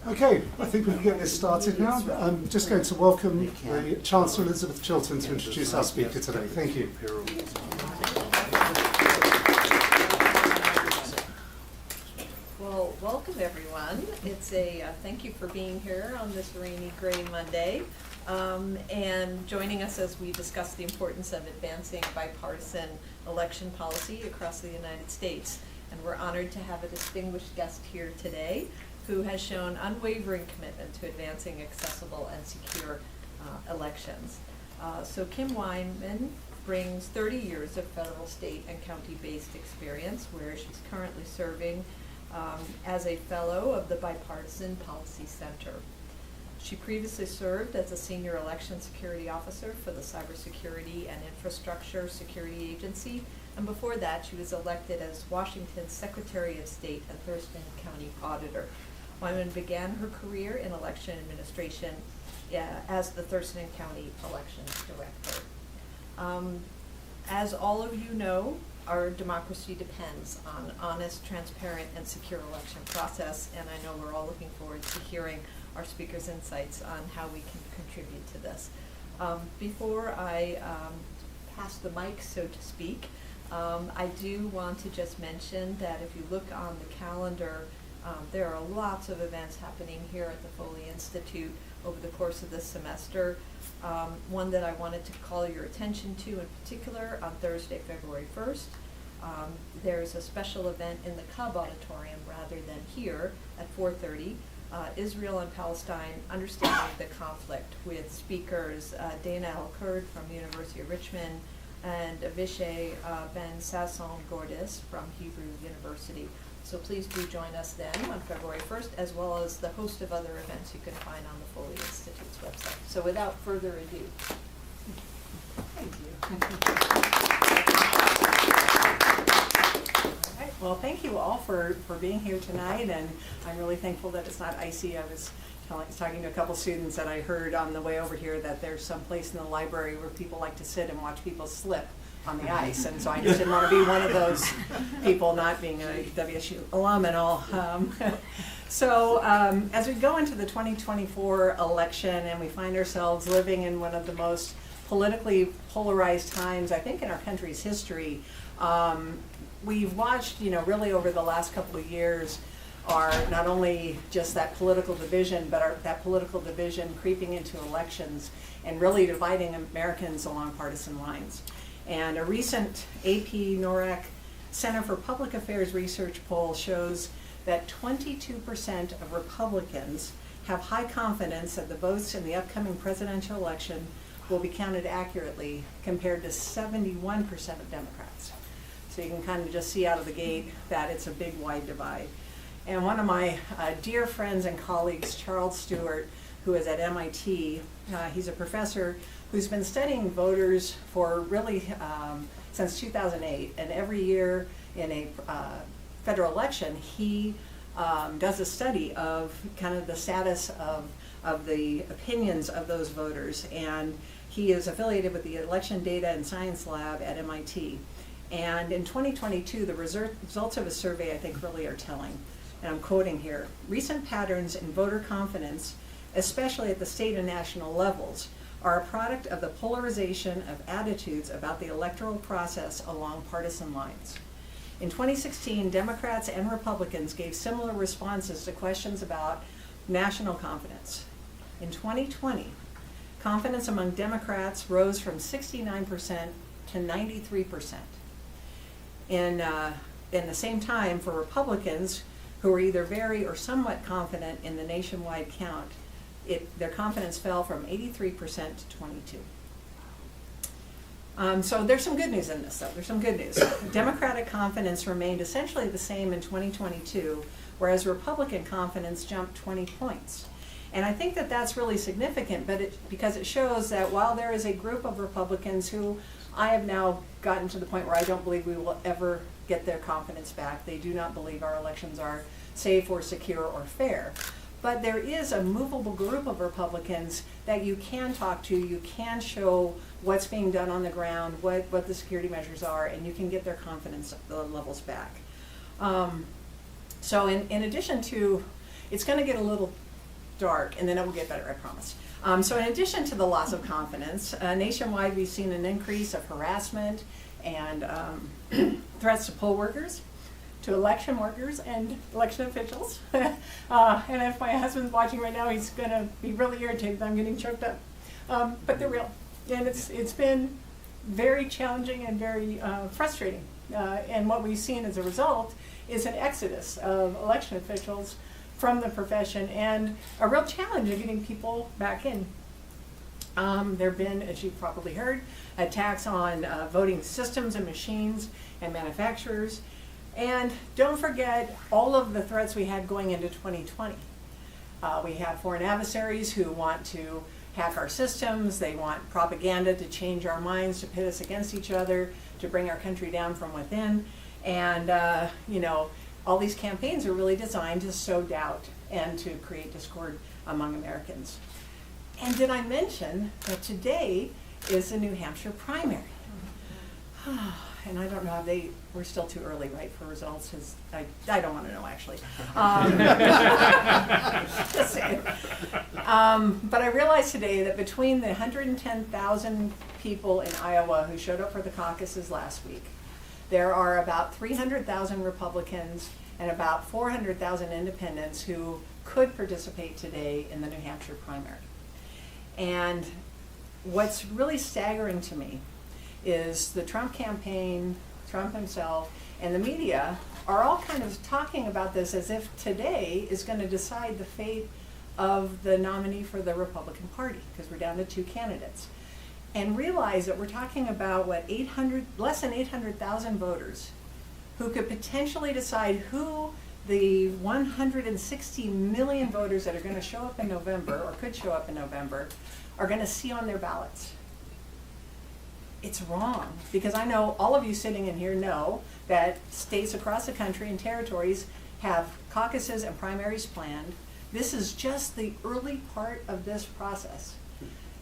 Okay, I think we can get this started now. I'm just going to welcome the Chancellor Elizabeth Chiltern to introduce our speaker today. Thank you. Well, welcome everyone. It's a thank you for being here on this rainy, gray Monday and joining us as we discuss the importance of advancing bipartisan election policy across the United States. And we're honored to have a distinguished guest here today who has shown unwavering commitment to advancing accessible and secure elections. So Kim Wyman brings 30 years of federal, state, and county-based experience, where she's currently serving as a fellow of the Bipartisan Policy Center. She previously served as a senior election security officer for the Cybersecurity and Infrastructure Security Agency, and before that she was elected as Washington's Secretary of State and Thurston County Auditor. Wyman began her career in election administration as the Thurston County Elections Director. As all of you know, our democracy depends on honest, transparent, and secure election process, and I know we're all looking forward to hearing our speakers' insights on how we can contribute to this. Before I pass the mic, so to speak, I do want to just mention that if you look on the calendar, there are lots of events happening here at the Foley Institute over the course of this semester. One that I wanted to call your attention to in particular, on Thursday, February 1st, there's a special event in the Cub Auditorium rather than here at 4:30, Israel and Palestine, Understanding the Conflict, with speakers Dana El-Kurd from the University of Richmond and Avishai Ben Sasson Gordis from Hebrew University. So please do join us then on February 1st, as well as the host of other events you can find on the Foley Institute's website. So without further ado. Thank you. All right. Well, thank you all for being here tonight, and I'm really thankful that it's not icy. I was talking to a couple students that I heard on the way over here that there's some place in the library where people like to sit and watch people slip on the ice, and so I just didn't want to be one of those people, not being a WSU alum and all. So as we go into the 2024 election and we find ourselves living in one of the most politically polarized times, I think, in our country's history, we've watched, really over the last couple of years, not only just that political division, but that political division creeping into elections and really dividing Americans along partisan lines. And a recent AP NORAC Center for Public Affairs research poll shows that 22% of Republicans have high confidence that the votes in the upcoming presidential election will be counted accurately, compared to 71% of Democrats. So you can kind of just see out of the gate that it's a big, wide divide. And one of my dear friends and colleagues, Charles Stewart, who is at MIT, he's a professor who's been studying voters for really since 2008, and every year in a federal election he does a study of kind of the status of the opinions of those voters, and he is affiliated with the Election Data and Science Lab at MIT. And in 2022, the results of his survey, I think, really are telling. And I'm quoting here: "Recent patterns in voter confidence, especially at the state and national levels, are a product of the polarization of attitudes about the electoral process along partisan lines. In 2016, Democrats and Republicans gave similar responses to questions about national confidence. In 2020, confidence among Democrats rose from 69% to 93%. In the same time, for Republicans, who were either very or somewhat confident in the nationwide count, their confidence fell from 83% to 22%. So there's some good news in this, though. There's some good news. Democratic confidence remained essentially the same in 2022, whereas Republican confidence jumped 20 points. And I think that that's really significant, because it shows that while there is a group of Republicans who I have now gotten to the point where I don't believe we will ever get their confidence back. They do not believe our elections are safe or secure or fair. But there is a movable group of Republicans that you can talk to, you can show what's being done on the ground, what the security measures are, and you can get their confidence levels back. So in addition to it's going to get a little dark, and then it will get better, I promise. So in addition to the loss of confidence, nationwide we've seen an increase of harassment and threats to poll workers, to election workers and election officials. And if my husband's watching right now, he's going to be really irritated that I'm getting choked up. But they're real. And it's been very challenging and very frustrating. And what we've seen as a result is an exodus of election officials from the profession and a real challenge of getting people back in. There have been, as you've probably heard, attacks on voting systems and machines and manufacturers. And don't forget all of the threats we had going into 2020. We have foreign adversaries who want to hack our systems. They want propaganda to change our minds, to pit us against each other, to bring our country down from within. And, all these campaigns are really designed to sow doubt and to create discord among Americans. And did I mention that today is the New Hampshire primary? And I don't know if we're still too early, right, for results, because I don't want to know, actually. Just saying. But I realized today that between the 110,000 people in Iowa who showed up for the caucuses last week, there are about 300,000 Republicans and about 400,000 independents who could participate today in the New Hampshire primary. And what's really staggering to me is the Trump campaign, Trump himself, and the media are all kind of talking about this as if today is going to decide the fate of the nominee for the Republican Party, because we're down to 2 candidates. And realize that we're talking about, less than 800,000 voters who could potentially decide who the 160 million voters that are going to show up in November, or could show up in November, are going to see on their ballots. It's wrong, because I know all of you sitting in here know that states across the country and territories have caucuses and primaries planned. This is just the early part of this process.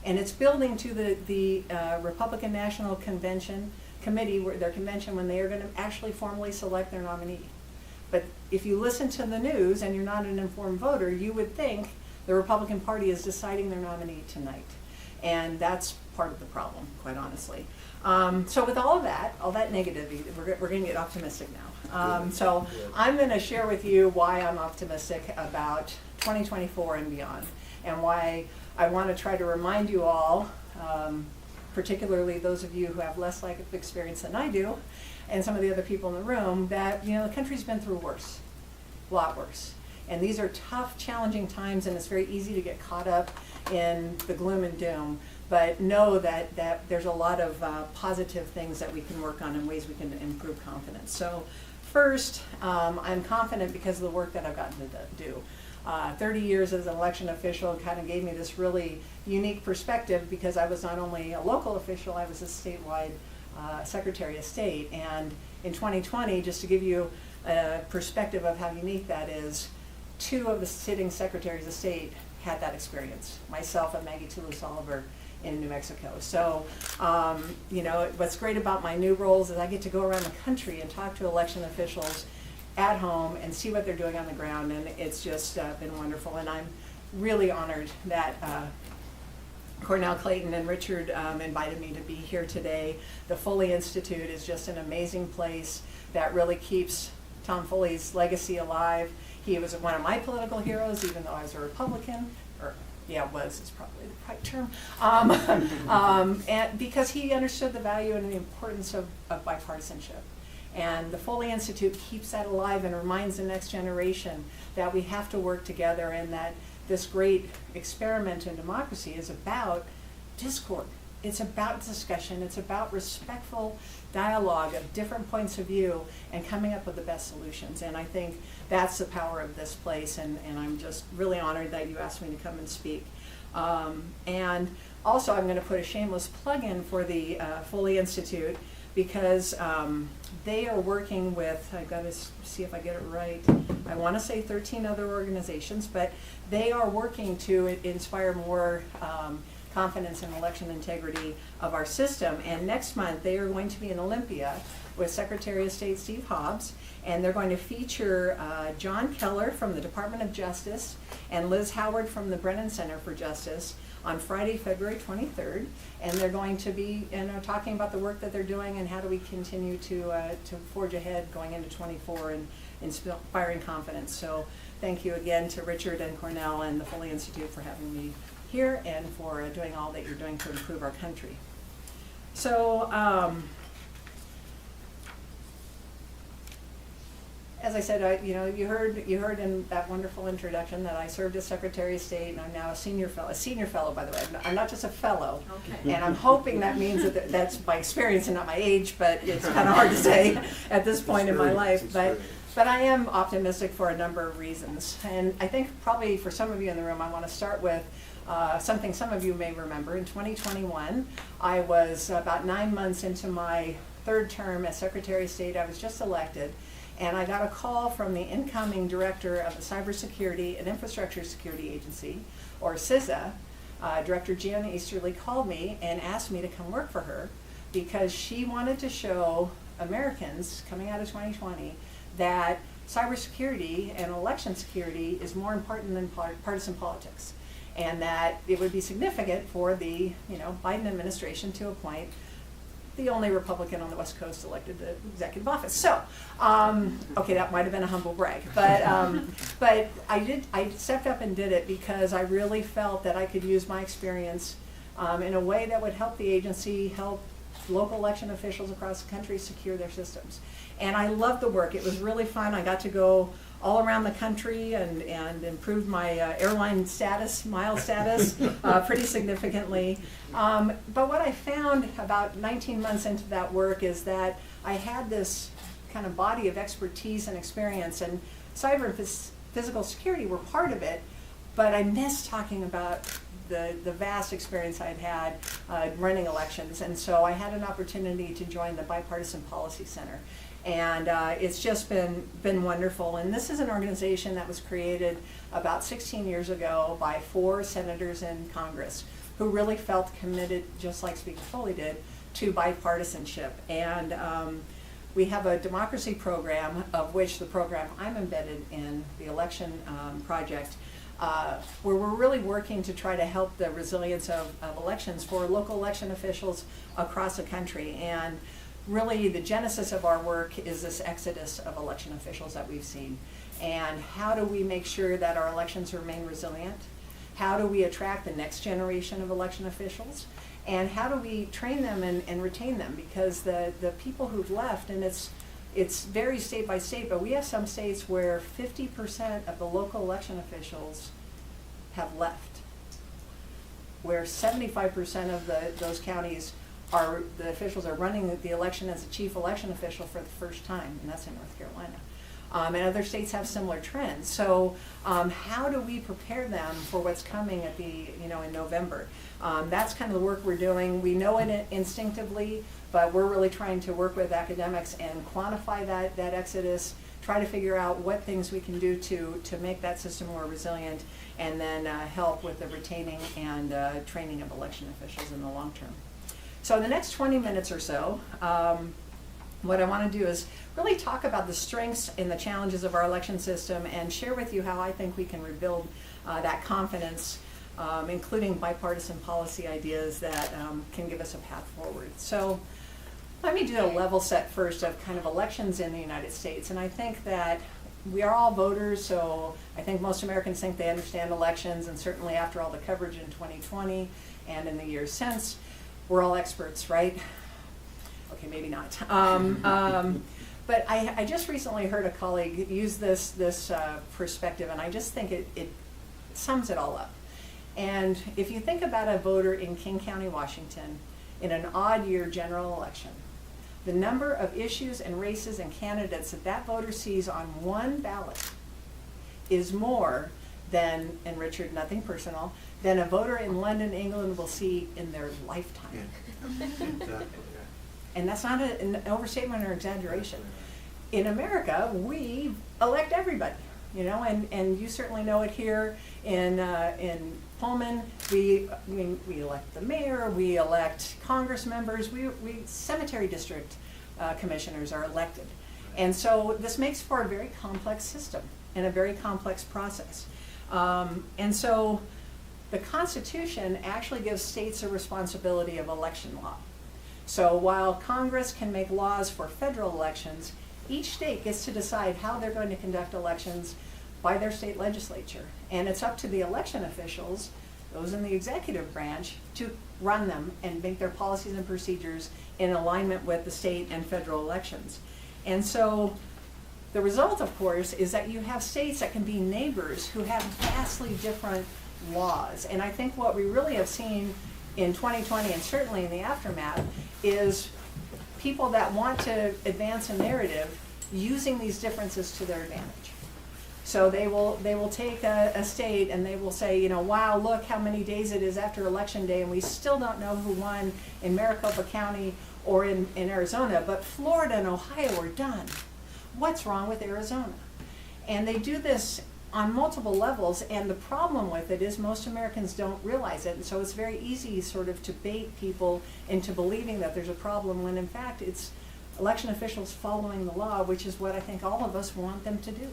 And it's building to the Republican National Convention Committee, their convention, when they are going to actually formally select their nominee. But if you listen to the news and you're not an informed voter, you would think the Republican Party is deciding their nominee tonight. And that's part of the problem, quite honestly. So with all that negativity, we're going to get optimistic now. So I'm going to share with you why I'm optimistic about 2024 and beyond, and why I want to try to remind you all, particularly those of you who have less life experience than I do, and some of the other people in the room, that the country's been through worse, a lot worse. And these are tough, challenging times, and it's very easy to get caught up in the gloom and doom. But know that there's a lot of positive things that we can work on and ways we can improve confidence. So first, I'm confident because of the work that I've gotten to do. 30 years as an election official kind of gave me this really unique perspective, because I was not only a local official, I was a statewide Secretary of State. And in 2020, just to give you a perspective of how unique that is, 2 of the sitting Secretaries of State had that experience, myself and Maggie Toulouse-Oliver in New Mexico. So, what's great about my new roles is I get to go around the country and talk to election officials at home and see what they're doing on the ground, and it's just been wonderful. And I'm really honored that Cornell Clayton and Richard invited me to be here today. The Foley Institute is just an amazing place that really keeps Tom Foley's legacy alive. He was one of my political heroes, even though I was a Republican, is probably the right term, and because he understood the value and the importance of bipartisanship. And the Foley Institute keeps that alive and reminds the next generation that we have to work together, and that this great experiment in democracy is about discord. It's about discussion. It's about respectful dialogue of different points of view and coming up with the best solutions. And I think that's the power of this place, and I'm just really honored that you asked me to come and speak. And also I'm going to put a shameless plug in for the Foley Institute, because they are working with, I've got to see if I get it right, I want to say 13 other organizations, but they are working to inspire more confidence in election integrity of our system. And next month they are going to be in Olympia with Secretary of State Steve Hobbs, and they're going to feature John Keller from the Department of Justice and Liz Howard from the Brennan Center for Justice on Friday, February 23rd, and they're going to be talking about the work that they're doing and how do we continue to forge ahead going into 24 and inspiring confidence. So thank you again to Richard and Cornell and the Foley Institute for having me here and for doing all that you're doing to improve our country. So as I said, you heard in that wonderful introduction that I served as Secretary of State, and I'm now a senior fellow, by the way. I'm not just a fellow, Okay. and I'm hoping that means that that's my experience and not my age, but it's kind of hard to say at this point in my life. But I am optimistic for a number of reasons, and I think probably for some of you in the room, I want to start with something some of you may remember. In 2021, I was about 9 months into my third term as Secretary of State. I was just elected. And I got a call from the incoming director of the Cybersecurity and Infrastructure Security Agency, or CISA. Director Gianna Easterly called me and asked me to come work for her because she wanted to show Americans coming out of 2020 that cybersecurity and election security is more important than partisan politics, and that it would be significant for the Biden administration to appoint the only Republican on the West Coast elected to executive office. So, okay, that might have been a humble brag, but I stepped up and did it because I really felt that I could use my experience in a way that would help the agency, help local election officials across the country secure their systems. And I loved the work. It was really fun. I got to go all around the country and improved my airline status, mile status, pretty significantly. But what I found about 19 months into that work is that I had this kind of body of expertise and experience, and cyber and physical security were part of it, but I missed talking about the vast experience I'd had running elections. And so I had an opportunity to join the Bipartisan Policy Center. And it's just been wonderful. And this is an organization that was created about 16 years ago by 4 senators in Congress who really felt committed, just like Speaker Foley did, to bipartisanship. And we have a democracy program, of which the program I'm embedded in, the election project, where we're really working to try to help the resilience of elections for local election officials across the country. And really the genesis of our work is this exodus of election officials that we've seen. And how do we make sure that our elections remain resilient? How do we attract the next generation of election officials? And how do we train them and retain them? Because the people who've left, and it's varies state by state, but we have some states where 50% of the local election officials have left, where 75% of those counties the officials are running the election as a chief election official for the first time, and that's in North Carolina. And other states have similar trends. So how do we prepare them for what's coming at in November? That's kind of the work we're doing. We know it instinctively, but we're really trying to work with academics and quantify that exodus, try to figure out what things we can do to make that system more resilient, and then help with the retaining and training of election officials in the long term. So in the next 20 minutes or so, what I want to do is really talk about the strengths and the challenges of our election system and share with you how I think we can rebuild that confidence, including bipartisan policy ideas that can give us a path forward. So let me do a level set first of kind of elections in the United States. And I think that we are all voters, so I think most Americans think they understand elections, and certainly after all the coverage in 2020 and in the years since, we're all experts, right? Okay, maybe not. But I just recently heard a colleague use this perspective, and I just think it sums it all up. And if you think about a voter in King County, Washington, in an odd year general election, the number of issues and races and candidates that voter sees on one ballot is more than, and Richard, nothing personal, than a voter in London, England will see in their lifetime. Yeah. Exactly, yeah. And that's not an overstatement or exaggeration. In America, we elect everybody, and you certainly know it here in Pullman. We elect the mayor, we elect Congress members, we cemetery district commissioners are elected. And so this makes for a very complex system and a very complex process. And so the Constitution actually gives states a responsibility of election law. So while Congress can make laws for federal elections, each state gets to decide how they're going to conduct elections by their state legislature. And it's up to the election officials, those in the executive branch, to run them and make their policies and procedures in alignment with the state and federal elections. And so the result, of course, is that you have states that can be neighbors who have vastly different laws. And I think what we really have seen in 2020 and certainly in the aftermath is people that want to advance a narrative using these differences to their advantage. So they will take a state and they will say, you know, wow, look how many days it is after Election Day and we still don't know who won in Maricopa County or in Arizona, but Florida and Ohio are done. What's wrong with Arizona? And they do this on multiple levels, and the problem with it is most Americans don't realize it, and so it's very easy sort of to bait people into believing that there's a problem when in fact it's election officials following the law, which is what I think all of us want them to do.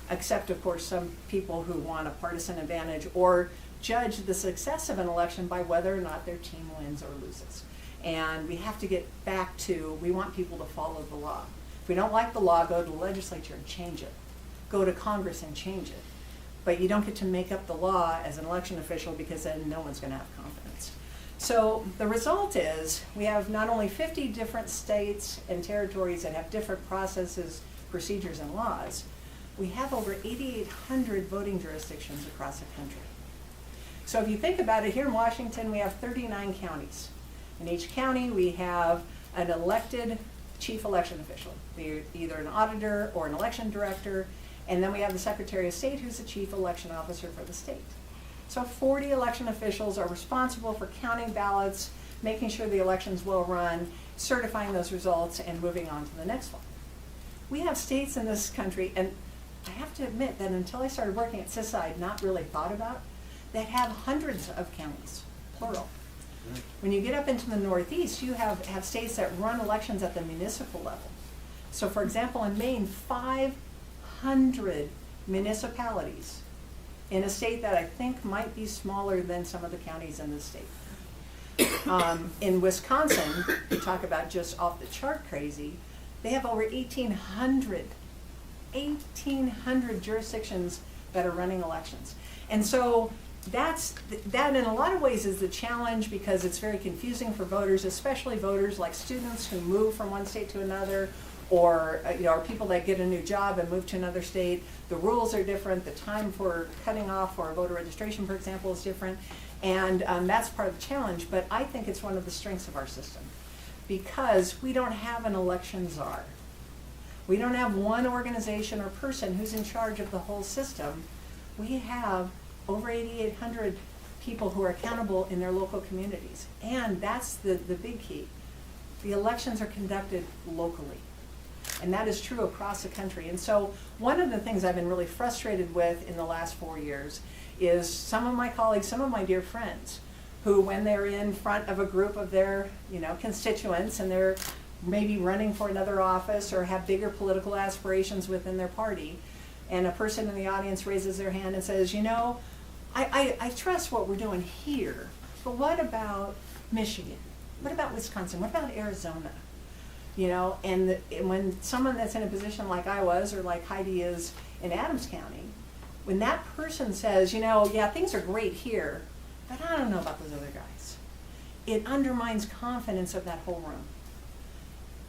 Except, of course, some people who want a partisan advantage or judge the success of an election by whether or not their team wins or loses. And we have to get back to, we want people to follow the law. If we don't like the law, go to the legislature and change it. Go to Congress and change it. But you don't get to make up the law as an election official because then no one's going to have confidence. So the result is we have not only 50 different states and territories that have different processes, procedures, and laws, we have over 8,800 voting jurisdictions across the country. So if you think about it, here in Washington we have 39 counties. In each county we have an elected chief election official, either an auditor or an election director, and then we have the Secretary of State who's the chief election officer for the state. So 40 election officials are responsible for counting ballots, making sure the election's well run, certifying those results, and moving on to the next one. We have states in this country, and I have to admit that until I started working at CISA, I'd not really thought about, that have hundreds of counties, plural. When you get up into the Northeast, you have states that run elections at the municipal level. So for example, in Maine, 500 municipalities in a state that I think might be smaller than some of the counties in the state. In Wisconsin, we talk about just off the chart crazy, they have over 1,800 jurisdictions that are running elections. And so that in a lot of ways is the challenge because it's very confusing for voters, especially voters like students who move from one state to another, or or people that get a new job and move to another state. The rules are different. The time for cutting off for voter registration, for example, is different. And that's part of the challenge, but I think it's one of the strengths of our system because we don't have an election czar. We don't have one organization or person who's in charge of the whole system. We have over 8,800 people who are accountable in their local communities. And that's the big key. The elections are conducted locally. And that is true across the country. And so one of the things I've been really frustrated with in the last 4 years is some of my colleagues, some of my dear friends, who when they're in front of a group of their constituents and they're maybe running for another office or have bigger political aspirations within their party, and a person in the audience raises their hand and says, I trust what we're doing here, but what about Michigan? What about Wisconsin? What about Arizona? And when someone that's in a position like I was or like Heidi is in Adams County, when that person says, yeah, things are great here, but I don't know about those other guys, it undermines confidence of that whole room.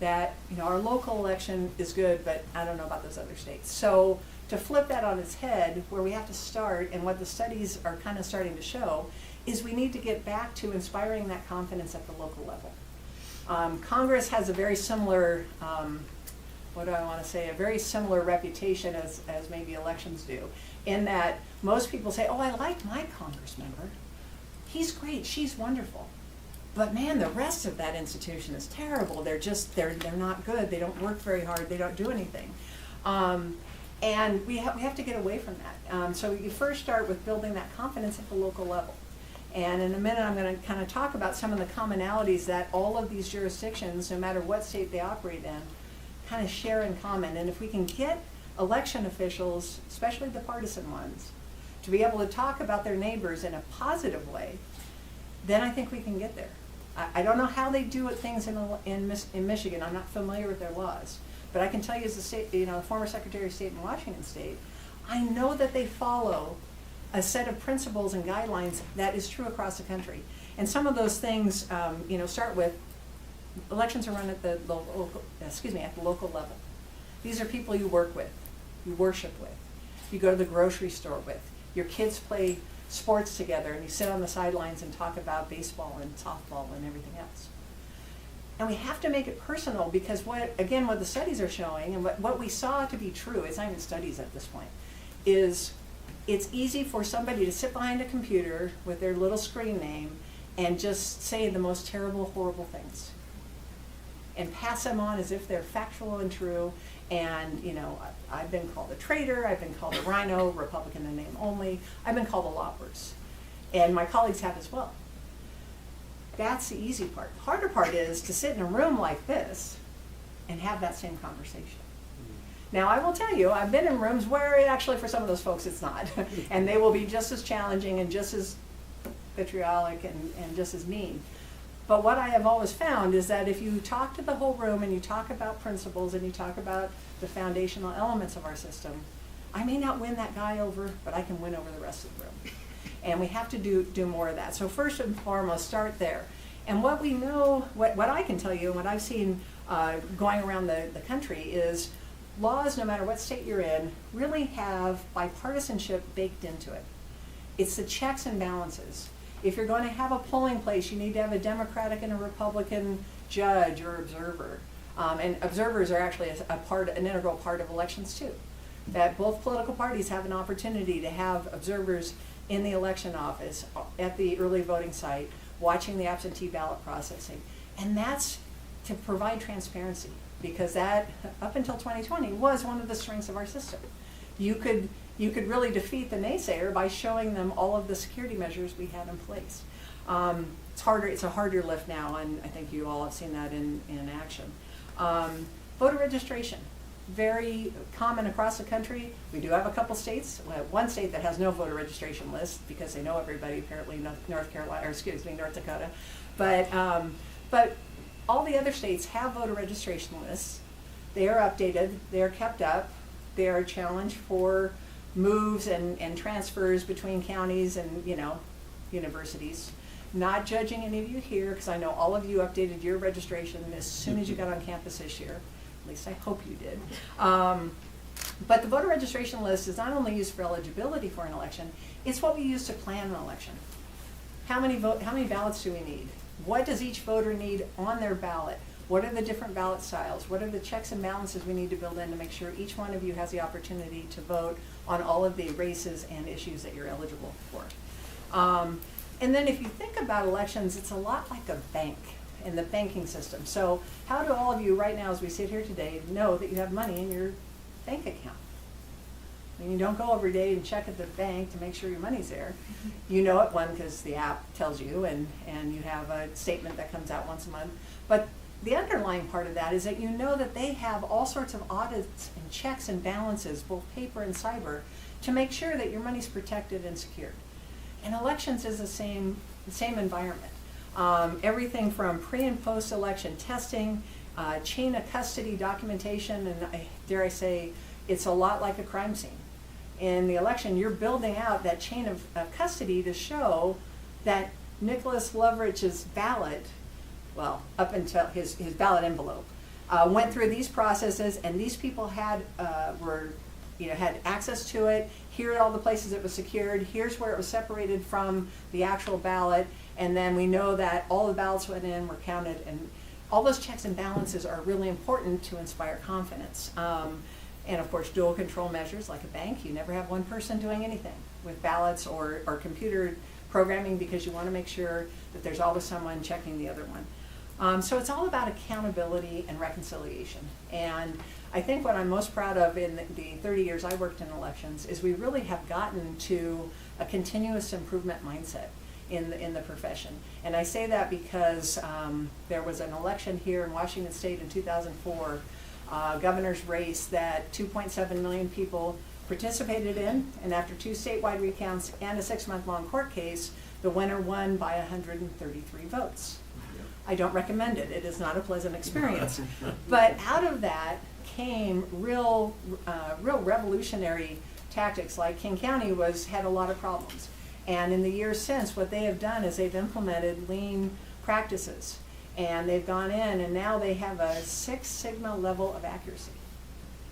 That our local election is good, but I don't know about those other states. So to flip that on its head, where we have to start, and what the studies are kind of starting to show, is we need to get back to inspiring that confidence at the local level. Congress has a very similar, a very similar reputation as maybe elections do, in that most people say, oh, I like my Congress member. He's great, she's wonderful. But man, the rest of that institution is terrible. They're not good. They don't work very hard. They don't do anything. And we have to get away from that. So you first start with building that confidence at the local level. And in a minute, I'm going to kind of talk about some of the commonalities that all of these jurisdictions, no matter what state they operate in, kind of share in common. And if we can get election officials, especially the partisan ones, to be able to talk about their neighbors in a positive way, then I think we can get there. I don't know how they do things in Michigan. I'm not familiar with their laws. But I can tell you as a state, former Secretary of State in Washington State, I know that they follow a set of principles and guidelines that is true across the country. And some of those things, start with elections are run at the local level. These are people you work with, you worship with, you go to the grocery store with. Your kids play sports together and you sit on the sidelines and talk about baseball and softball and everything else. And we have to make it personal because what the studies are showing and what we saw to be true, it's not even studies at this point, is it's easy for somebody to sit behind a computer with their little screen name and just say the most terrible, horrible things and pass them on as if they're factual and true. And, I've been called a traitor, I've been called a rhino, Republican in name only, I've been called a lot worse. And my colleagues have as well. That's the easy part. The harder part is to sit in a room like this and have that same conversation. Now, I will tell you, I've been in rooms where actually for some of those folks it's not. And they will be just as challenging and just as vitriolic and just as mean. But what I have always found is that if you talk to the whole room and you talk about principles and you talk about the foundational elements of our system, I may not win that guy over, but I can win over the rest of the room. And we have to do more of that. So first and foremost, start there. And what we know, what I can tell you and what I've seen going around the country is laws, no matter what state you're in, really have bipartisanship baked into it. It's the checks and balances. If you're going to have a polling place, you need to have a Democratic and a Republican judge or observer. And observers are actually an integral part of elections too. That both political parties have an opportunity to have observers in the election office, at the early voting site, watching the absentee ballot processing. And that's to provide transparency, because that, up until 2020, was one of the strengths of our system. You could really defeat the naysayer by showing them all of the security measures we had in place. It's a harder lift now, and I think you all have seen that in action. Voter registration, very common across the country. We do have a couple states, one state that has no voter registration list because they know everybody, apparently North Dakota. But all the other states have voter registration lists. They are updated, they are kept up, they are challenged for moves and transfers between counties and universities. Not judging any of you here, because I know all of you updated your registration as soon as you got on campus this year. At least I hope you did. But the voter registration list is not only used for eligibility for an election, it's what we use to plan an election. How many ballots do we need? What does each voter need on their ballot? What are the different ballot styles? What are the checks and balances we need to build in to make sure each one of you has the opportunity to vote on all of the races and issues that you're eligible for? And then if you think about elections, it's a lot like a bank in the banking system. So how do all of you right now, as we sit here today, know that you have money in your bank account? I mean, you don't go every day and check at the bank to make sure your money's there. You know it, one, because the app tells you, and you have a statement that comes out once a month. But the underlying part of that is that you know that they have all sorts of audits and checks and balances, both paper and cyber, to make sure that your money's protected and secured. And elections is the same environment. Everything from pre and post election testing, chain of custody documentation, and dare I say, it's a lot like a crime scene. In the election, you're building out that chain of custody to show that Nicholas Loverich's ballot, well, up until his ballot envelope, went through these processes, and these people had access to it. Here are all the places it was secured. Here's where it was separated from the actual ballot, and then we know that all the ballots went in, were counted, and all those checks and balances are really important to inspire confidence. And of course, dual control measures like a bank. You never have one person doing anything with ballots or computer programming, because you want to make sure that there's always someone checking the other one. So it's all about accountability and reconciliation. And I think what I'm most proud of in the 30 years I worked in elections is we really have gotten to a continuous improvement mindset. in the profession. And I say that because there was an election here in Washington State in 2004, governor's race that 2.7 million people participated in, and after 2 statewide recounts and a 6-month-long court case, the winner won by 133 votes. I don't recommend it. It is not a pleasant experience. But out of that came real revolutionary tactics. Like King County had a lot of problems. And in the years since, what they have done is they've implemented lean practices. And they've gone in, and now they have a 6 sigma level of accuracy.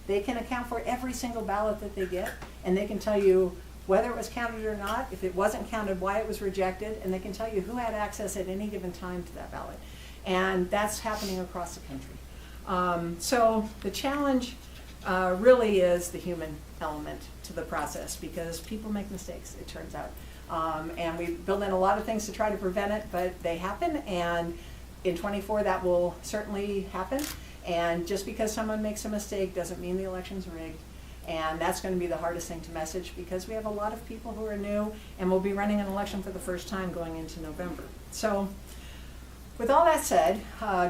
They can account for every single ballot that they get, and they can tell you whether it was counted or not, if it wasn't counted, why it was rejected, and they can tell you who had access at any given time to that ballot. And that's happening across the country. So the challenge really is the human element to the process, because people make mistakes, it turns out. And we build in a lot of things to try to prevent it, but they happen, and in '24 that will certainly happen. And just because someone makes a mistake doesn't mean the election's rigged. And that's going to be the hardest thing to message, because we have a lot of people who are new and will be running an election for the first time going into November. So with all that said,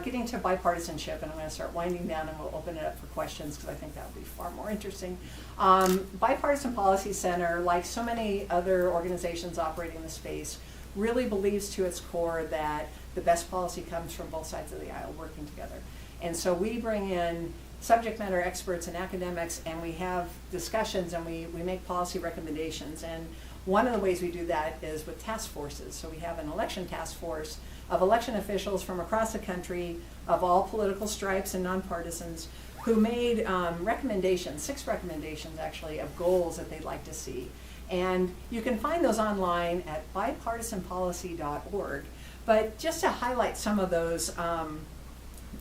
getting to bipartisanship, and I'm going to start winding down and we'll open it up for questions because I think that will be far more interesting. Bipartisan Policy Center, like so many other organizations operating in the space, really believes to its core that the best policy comes from both sides of the aisle working together. And so we bring in subject matter experts and academics, and we have discussions, and we make policy recommendations. And one of the ways we do that is with task forces. So we have an election task force of election officials from across the country of all political stripes and nonpartisans who made recommendations, 6 recommendations actually, of goals that they'd like to see. And you can find those online at bipartisanpolicy.org. But just to highlight some of those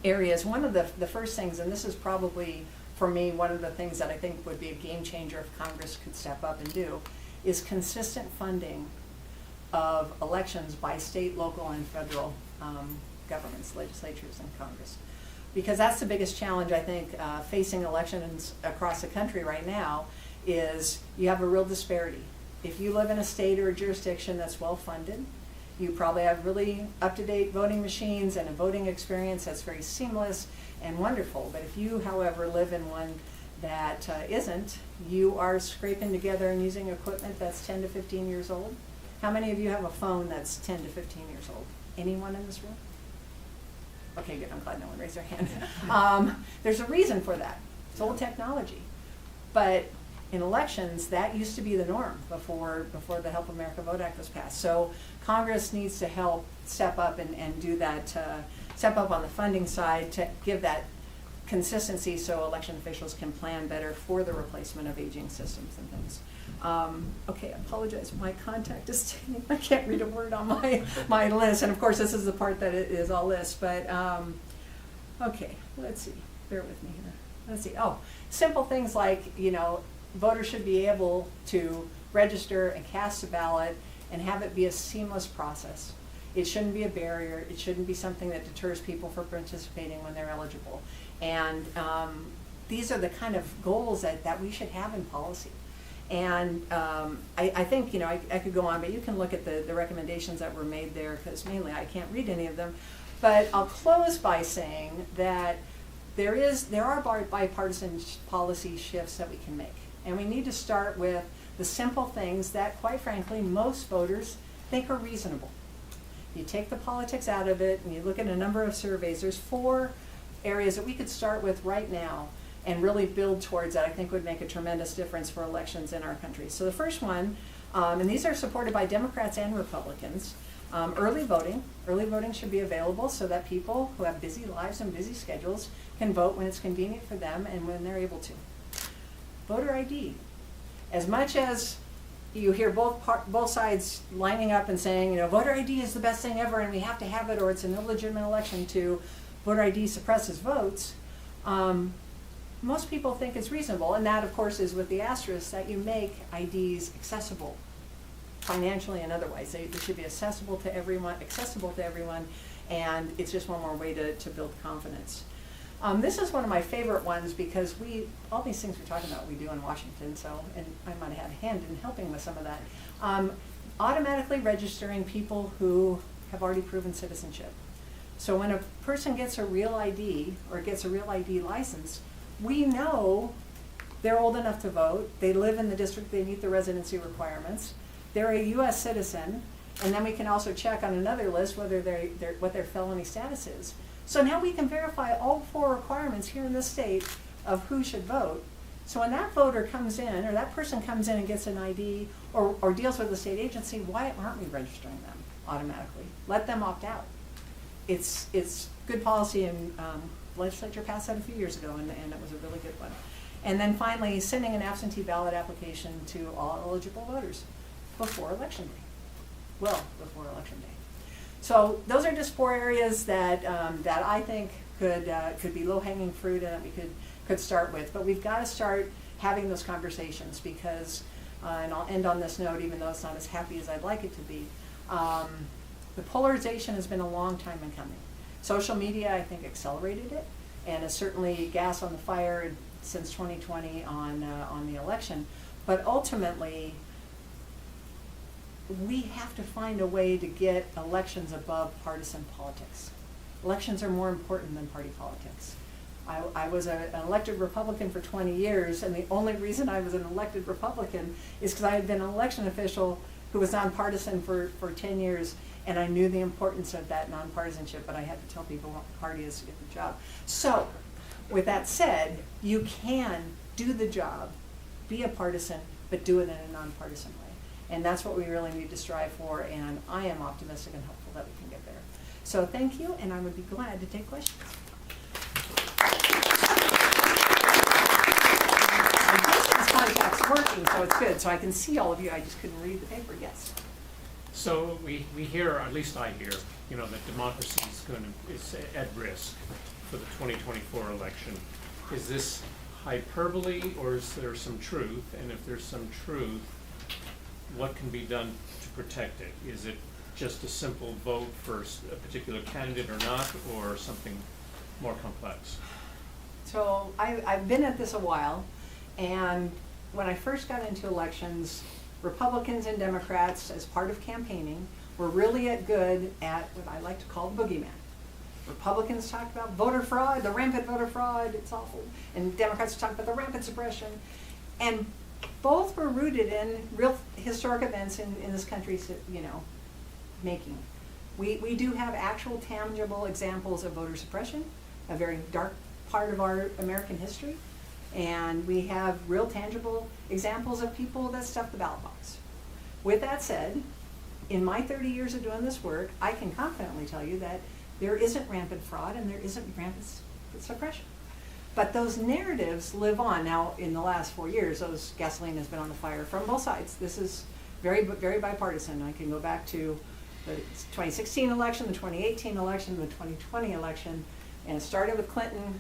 areas, one of the first things, and this is probably for me one of the things that I think would be a game changer if Congress could step up and do, is consistent funding of elections by state, local, and federal governments, legislatures, and Congress. Because that's the biggest challenge, I think, facing elections across the country right now, is you have a real disparity. If you live in a state or a jurisdiction that's well funded, you probably have really up-to-date voting machines and a voting experience that's very seamless and wonderful. But if you, however, live in one that isn't, you are scraping together and using equipment that's 10 to 15 years old. How many of you have a phone that's 10 to 15 years old? Anyone in this room? Okay, good. I'm glad no one raised their hand. There's a reason for that. It's old technology. But in elections, that used to be the norm before the Help America Vote Act was passed. So Congress needs to help step up and do that, step up on the funding side to give that consistency so election officials can plan better for the replacement of aging systems and things. Okay, I apologize. My contact is sticking. I can't read a word on my list. And of course, this is the part that it is all list. But okay, let's see. Bear with me here. Let's see. Oh, simple things like, voters should be able to register and cast a ballot and have it be a seamless process. It shouldn't be a barrier. It shouldn't be something that deters people from participating when they're eligible. And these are the kind of goals that we should have in policy. And I think, I could go on, but you can look at the recommendations that were made there, because mainly I can't read any of them. But I'll close by saying that there are bipartisan policy shifts that we can make. And we need to start with the simple things that, quite frankly, most voters think are reasonable. You take the politics out of it, and you look at a number of surveys. There's 4 areas that we could start with right now and really build towards that I think would make a tremendous difference for elections in our country. So the first one, and these are supported by Democrats and Republicans, early voting. Early voting should be available so that people who have busy lives and busy schedules can vote when it's convenient for them and when they're able to. Voter ID. As much as you hear both sides lining up and saying, voter ID is the best thing ever and we have to have it or it's an illegitimate election, to voter ID suppresses votes, most people think it's reasonable. And that, of course, is with the asterisk that you make IDs accessible financially and otherwise. They should be accessible to everyone, and it's just one more way to build confidence. This is one of my favorite ones because all these things we're talking about we do in Washington, and I might have had a hand in helping with some of that. automatically registering people who have already proven citizenship. So when a person gets a real ID or gets a real ID license, we know they're old enough to vote, they live in the district, they meet the residency requirements, they're a US citizen, and then we can also check on another list whether what their felony status is. So now we can verify all 4 requirements here in this state of who should vote. So when that voter comes in, or that person comes in and gets an ID, or deals with a state agency, why aren't we registering them automatically? Let them opt out. It's good policy, and legislature passed that a few years ago, and it was a really good one. And then finally, sending an absentee ballot application to all eligible voters before election day. Well, before election day. So those are just 4 areas that that I think could be low-hanging fruit and that we could start with. But we've got to start having those conversations because, and I'll end on this note, even though it's not as happy as I'd like it to be. The polarization has been a long time in coming. Social media, I think, accelerated it, and is certainly gas on the fire since 2020 on the election. But ultimately, we have to find a way to get elections above partisan politics. Elections are more important than party politics. I was an elected Republican for 20 years, and the only reason I was an elected Republican is because I had been an election official who was nonpartisan for 10 years, and I knew the importance of that nonpartisanship, but I had to tell people what party is to get the job. So, with that said, you can do the job, be a partisan, but do it in a nonpartisan way. And that's what we really need to strive for, and I am optimistic and hopeful that we can get there. So thank you, and I would be glad to take questions. This contact's working, so it's good. So I can see all of you. I just couldn't read the paper. Yes. So we hear, or at least I hear, that democracy is at risk for the 2024 election. Is this hyperbole, or is there some truth? And if there's some truth, what can be done to protect it? Is it just a simple vote for a particular candidate or not, or something more complex? So I've been at this a while, and when I first got into elections, Republicans and Democrats, as part of campaigning, were really good at what I like to call the boogeyman. Republicans talked about voter fraud, the rampant voter fraud, it's awful, and Democrats talked about the rampant suppression, and both were rooted in real historic events in this country's, making. We do have actual tangible examples of voter suppression, a very dark part of our American history, and we have real tangible examples of people that stuffed the ballot box. With that said, in my 30 years of doing this work, I can confidently tell you that there isn't rampant fraud and there isn't rampant suppression. But those narratives live on. Now, in the last 4 years, those gasoline has been on the fire from both sides. This is very, very bipartisan. I can go back to the 2016 election, the 2018 election, the 2020 election, and it started with Clinton,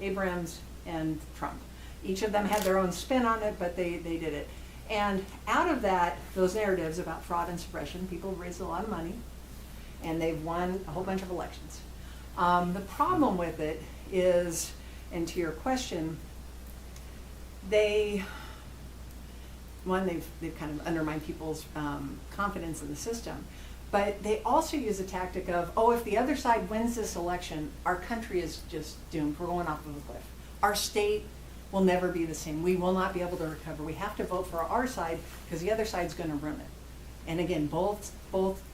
Abrams, and Trump. Each of them had their own spin on it, but they did it. And out of that, those narratives about fraud and suppression, people raised a lot of money, and they've won a whole bunch of elections. The problem with it is, and to your question, they've kind of undermined people's confidence in the system. But they also use a tactic of, if the other side wins this election, our country is just doomed. We're going off of a cliff. Our state will never be the same. We will not be able to recover. We have to vote for our side because the other side's going to ruin it. And again, both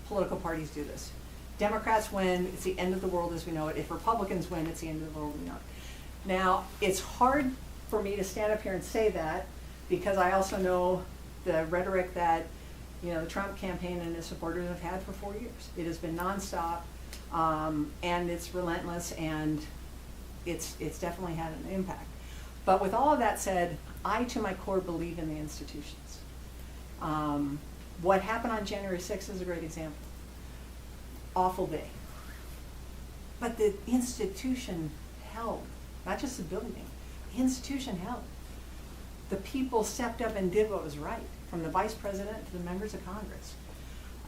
political parties do this. Democrats win, it's the end of the world as we know it. If Republicans win, it's the end of the world we know it. Now, it's hard for me to stand up here and say that because I also know the rhetoric that the Trump campaign and his supporters have had for 4 years. It has been nonstop, and it's relentless, and it's definitely had an impact. But with all of that said, I, to my core, believe in the institutions. What happened on January 6th is a great example. Awful day. But the institution held, not just the building, the institution held. The people stepped up and did what was right, from the vice president to the members of Congress.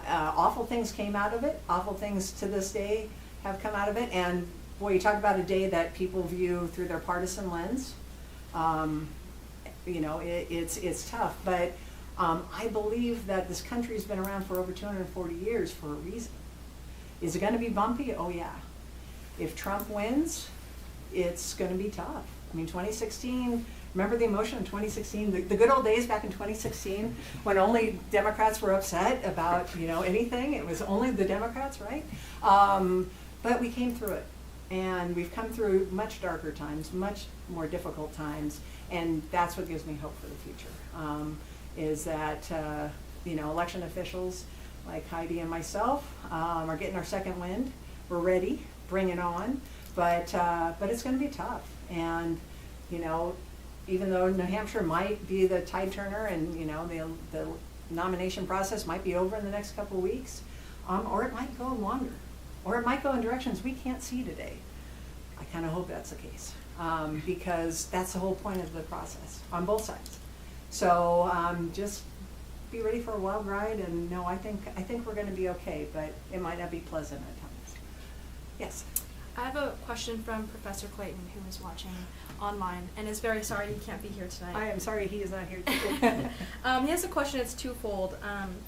Awful things came out of it. Awful things to this day have come out of it. And boy, you talk about a day that people view through their partisan lens. It's tough. But I believe that this country's been around for over 240 years for a reason. Is it going to be bumpy? Oh yeah. If Trump wins, it's going to be tough. I mean, 2016, remember the emotion in 2016, the good old days back in 2016 when only Democrats were upset about, anything. It was only the Democrats, right? But we came through it. And we've come through much darker times, much more difficult times, and that's what gives me hope for the future, is that, election officials like Heidi and myself are getting our second wind. We're ready, bring it on, but it's going to be tough. And, even though New Hampshire might be the tide turner and, the nomination process might be over in the next couple of weeks, or it might go longer. Or it might go in directions we can't see today. I kind of hope that's the case, because that's the whole point of the process on both sides. So just be ready for a wild ride, and no, I think we're going to be okay, but it might not be pleasant at times. Yes. I have a question from Professor Clayton, who is watching online and is very sorry he can't be here tonight. I am sorry he is not here today. He has a question. It's twofold.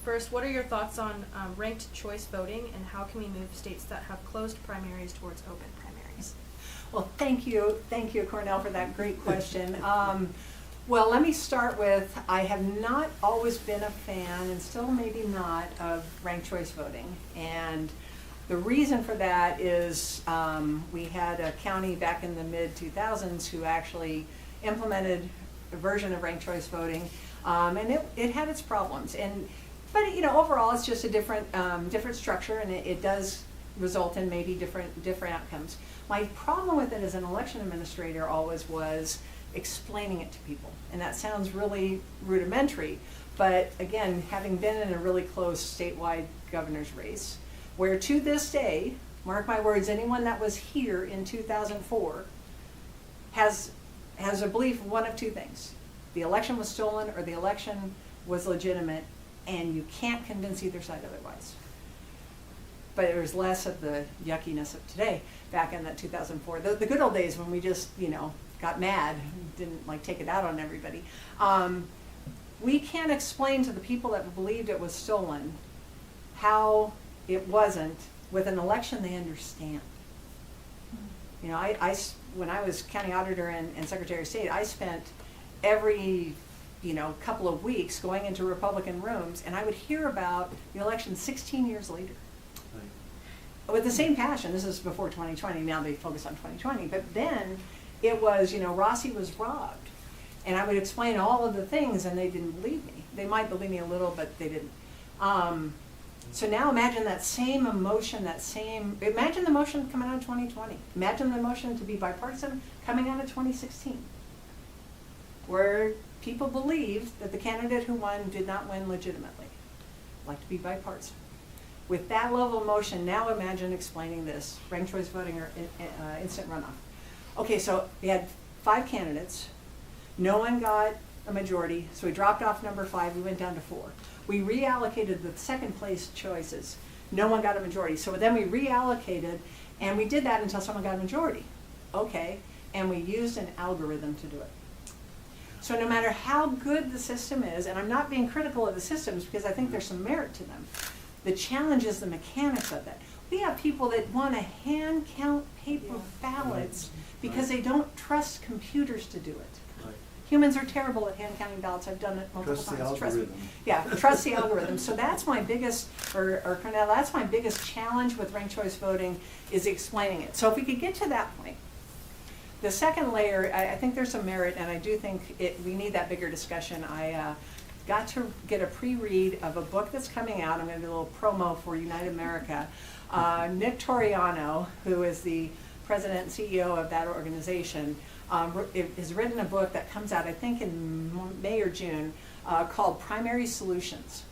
First, what are your thoughts on ranked choice voting, and how can we move states that have closed primaries towards open primaries? Well, thank you, Cornell, for that great question. Well, let me start with, I have not always been a fan, and still maybe not, of ranked choice voting. And the reason for that is we had a county back in the mid-2000s who actually implemented a version of ranked choice voting, and it had its problems. But overall, it's just a different structure, and it does result in maybe different outcomes. My problem with it as an election administrator always was explaining it to people, and that sounds really rudimentary. But again, having been in a really close statewide governor's race, where to this day, mark my words, anyone that was here in 2004 has a belief of one of two things. The election was stolen or the election was legitimate, and you can't convince either side otherwise. But there's less of the yuckiness of today back in that 2004. The good old days when we just, got mad, didn't take it out on everybody. We can't explain to the people that believed it was stolen how it wasn't. With an election, they understand. When I was county auditor and secretary of state, I spent every couple of weeks going into Republican rooms, and I would hear about the election 16 years later. Right. With the same passion. This is before 2020. Now they focus on 2020, but then it was Rossi was robbed, and I would explain all of the things, and they didn't believe me. They might believe me a little, but they didn't. So now imagine that same emotion, imagine the motion coming out of 2020. Imagine the motion to be bipartisan coming out of 2016, where people believed that the candidate who won did not win legitimately. I'd like to be bipartisan. With that level of motion, now imagine explaining this, ranked choice voting or instant runoff. Okay, so we had 5 candidates. No one got a majority, so we dropped off number 5, we went down to 4. We reallocated the second place choices. No one got a majority. So then we reallocated, and we did that until someone got a majority. Okay, and we used an algorithm to do it. So no matter how good the system is, and I'm not being critical of the systems because I think there's some merit to them, the challenge is the mechanics of that. We have people that want to hand count paper ballots because they don't trust computers to do it. Humans are terrible at hand counting ballots. I've done it multiple times. Trust me. Yeah, trust the algorithm. So that's my biggest, or Cornell, that's my biggest challenge with ranked choice voting, is explaining it. So if we could get to that point. The second layer, I think there's some merit, and I do think we need that bigger discussion. I got to get a pre-read of a book that's coming out. I'm going to do a little promo for United America. Nick Toriano, who is the president and CEO of that organization, has written a book that comes out, I think, in May or June, called Primary Solutions.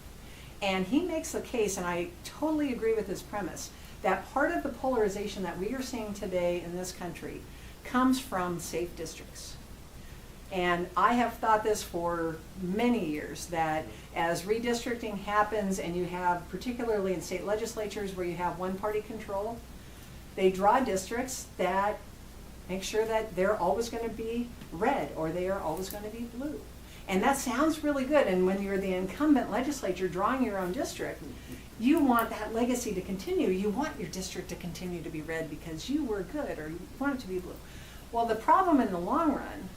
And he makes the case, and I totally agree with his premise, that part of the polarization that we are seeing today in this country comes from safe districts. And I have thought this for many years, that as redistricting happens, and you have, particularly in state legislatures where you have one-party control, they draw districts that make sure that they're always going to be red or they are always going to be blue. And that sounds really good, and when you're the incumbent legislature drawing your own district, you want that legacy to continue. You want your district to continue to be red because you were good, or you want it to be blue. Well, the problem in the long run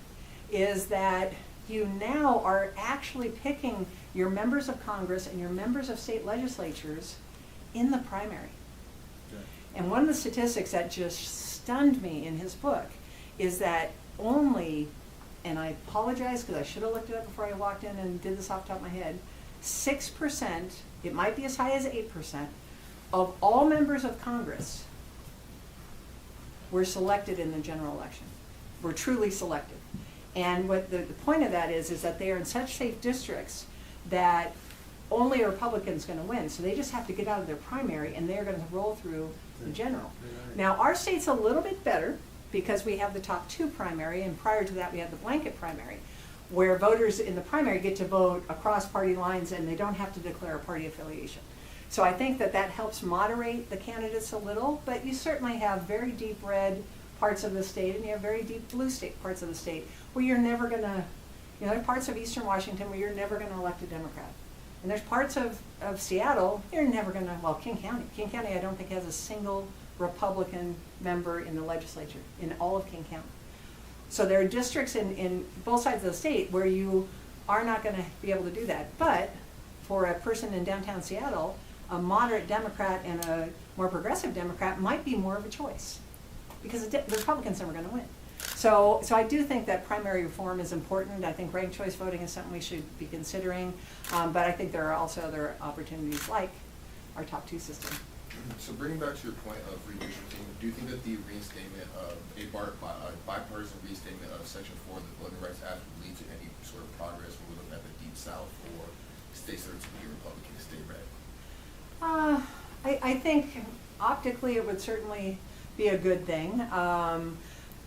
is that you now are actually picking your members of Congress and your members of state legislatures in the primary. And one of the statistics that just stunned me in his book is that only, and I apologize because I should have looked it up before I walked in and did this off the top of my head, 6%, it might be as high as 8%, of all members of Congress were selected in the general election, were truly selected. And what the point of that is that they are in such safe districts that only a Republican's going to win. So they just have to get out of their primary and they're going to roll through the general. Now our state's a little bit better because we have the top 2 primary, and prior to that we had the blanket primary, where voters in the primary get to vote across party lines and they don't have to declare a party affiliation. So I think that that helps moderate the candidates a little, but you certainly have very deep red parts of the state and you have very deep blue state parts of the state where you're never going to, there are parts of eastern Washington where you're never going to elect a Democrat. And there's parts of Seattle, you're never going to, well, King County I don't think has a single Republican member in the legislature in all of King County. So there are districts in both sides of the state where you are not going to be able to do that. But for a person in downtown Seattle, a moderate Democrat and a more progressive Democrat might be more of a choice because the Republicans are going to win. So I do think that primary reform is important. I think ranked choice voting is something we should be considering. But I think there are also other opportunities like our top 2 system. So bringing back to your point of redistricting, do you think that the reinstatement of a bipartisan reinstatement of Section 4 of the Voting Rights Act would lead to any sort of progress when we look at the Deep South or states that are to be Republican and stay red? I think optically it would certainly be a good thing